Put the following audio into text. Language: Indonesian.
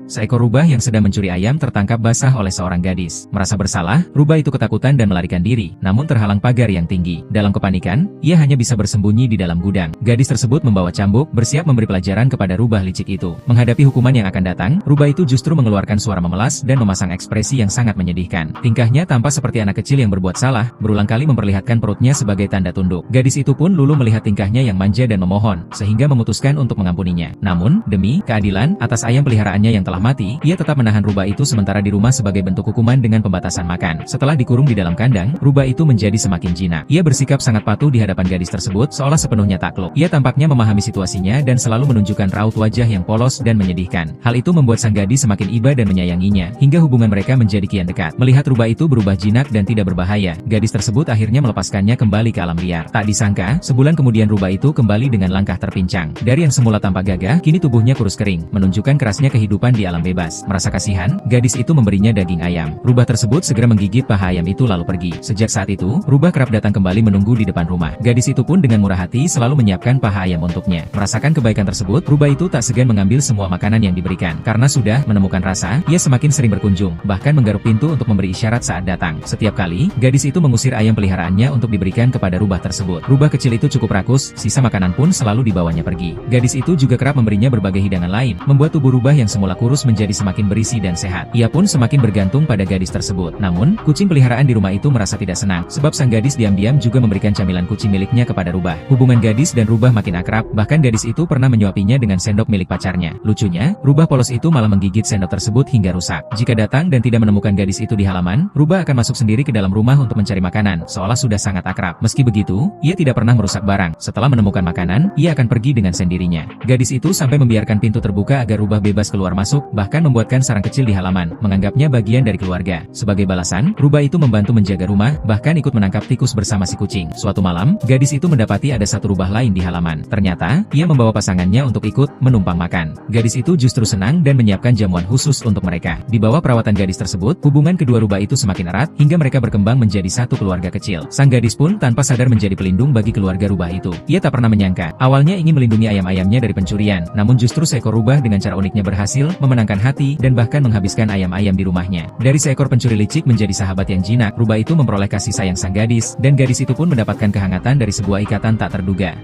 Seekor rubah yang sedang mencuri ayam tertangkap basah oleh seorang gadis. Merasa bersalah, rubah itu ketakutan dan melarikan diri, namun terhalang pagar yang tinggi. Dalam kepanikan, ia hanya bisa bersembunyi di dalam gudang. Gadis tersebut membawa cambuk, bersiap memberi pelajaran kepada rubah licik itu. Menghadapi hukuman yang akan datang, rubah itu justru mengeluarkan suara memelas dan memasang ekspresi yang sangat menyedihkan. Tingkahnya tampak seperti anak kecil yang berbuat salah, berulang kali memperlihatkan perutnya sebagai tanda tunduk. Gadis itu pun luluh melihat tingkahnya yang manja dan memohon, sehingga memutuskan untuk mengampuninya. Namun, demi keadilan atas ayam peliharaannya yang telah mati, ia tetap menahan rubah itu sementara di rumah sebagai bentuk hukuman dengan pembatasan makan. Setelah dikurung di dalam kandang, rubah itu menjadi semakin jinak. Ia bersikap sangat patuh di hadapan gadis tersebut seolah sepenuhnya takluk. Ia tampaknya memahami situasinya dan selalu menunjukkan raut wajah yang polos dan menyedihkan. Hal itu membuat sang gadis semakin iba dan menyayanginya, hingga hubungan mereka menjadi kian dekat. Melihat rubah itu berubah jinak dan tidak berbahaya, gadis tersebut akhirnya melepaskannya kembali ke alam liar. Tak disangka, sebulan kemudian rubah itu kembali dengan langkah terpincang. Dari yang semula tampak gagah, kini tubuhnya kurus kering, menunjukkan kerasnya kehidupan di alam bebas. Merasa kasihan, gadis itu memberinya daging ayam. Rubah tersebut segera menggigit paha ayam itu lalu pergi. Sejak saat itu, rubah kerap datang kembali menunggu di depan rumah. Gadis itu pun dengan murah hati selalu menyiapkan paha ayam untuknya. Merasakan kebaikan tersebut, rubah itu tak segan mengambil semua makanan yang diberikan. Karena sudah menemukan rasa, ia semakin sering berkunjung, bahkan menggaruk pintu untuk memberi isyarat saat datang. Setiap kali, gadis itu mengusir ayam peliharaannya untuk diberikan kepada rubah tersebut. Rubah kecil itu cukup rakus, sisa makanan pun selalu dibawanya pergi. Gadis itu juga kerap memberinya berbagai hidangan lain, membuat tubuh rubah yang semula kurus menjadi semakin berisi dan sehat. Ia pun semakin bergantung pada gadis tersebut. Namun, kucing peliharaan di rumah itu merasa tidak senang, sebab sang gadis diam-diam juga memberikan camilan kucing miliknya kepada rubah. Hubungan gadis dan rubah makin akrab, bahkan gadis itu pernah menyuapinya dengan sendok milik pacarnya. Lucunya, rubah polos itu malah menggigit sendok tersebut hingga rusak. Jika datang dan tidak menemukan gadis itu di halaman, rubah akan masuk sendiri ke dalam rumah untuk mencari makanan, seolah sudah sangat akrab. Meski begitu, ia tidak pernah merusak barang. Setelah menemukan makanan, ia akan pergi dengan sendirinya. Gadis itu sampai membiarkan pintu terbuka agar rubah bebas keluar masuk, bahkan membuatkan sarang kecil di halaman, menganggapnya bagian dari keluarga. Sebagai balasan, rubah itu membantu menjaga rumah, bahkan ikut menangkap tikus bersama si kucing. Suatu malam, gadis itu mendapati ada satu rubah lain di halaman. Ternyata, ia membawa pasangannya untuk ikut menumpang makan. Gadis itu justru senang dan menyiapkan jamuan khusus untuk mereka. Di bawah perawatan gadis tersebut, hubungan kedua rubah itu semakin erat, hingga mereka berkembang menjadi satu keluarga kecil. Sang gadis pun tanpa sadar menjadi pelindung bagi keluarga rubah itu. Ia tak pernah menyangka, awalnya ingin melindungi ayam-ayamnya dari pencurian, namun justru seekor rubah dengan cara uniknya berhasil memenangkan hati dan bahkan menghabiskan ayam-ayam di rumahnya. Dari seekor pencuri licik menjadi sahabat yang jinak, rubah itu memperoleh kasih sayang sang gadis, dan gadis itu pun mendapatkan kehangatan dari sebuah ikatan tak terduga.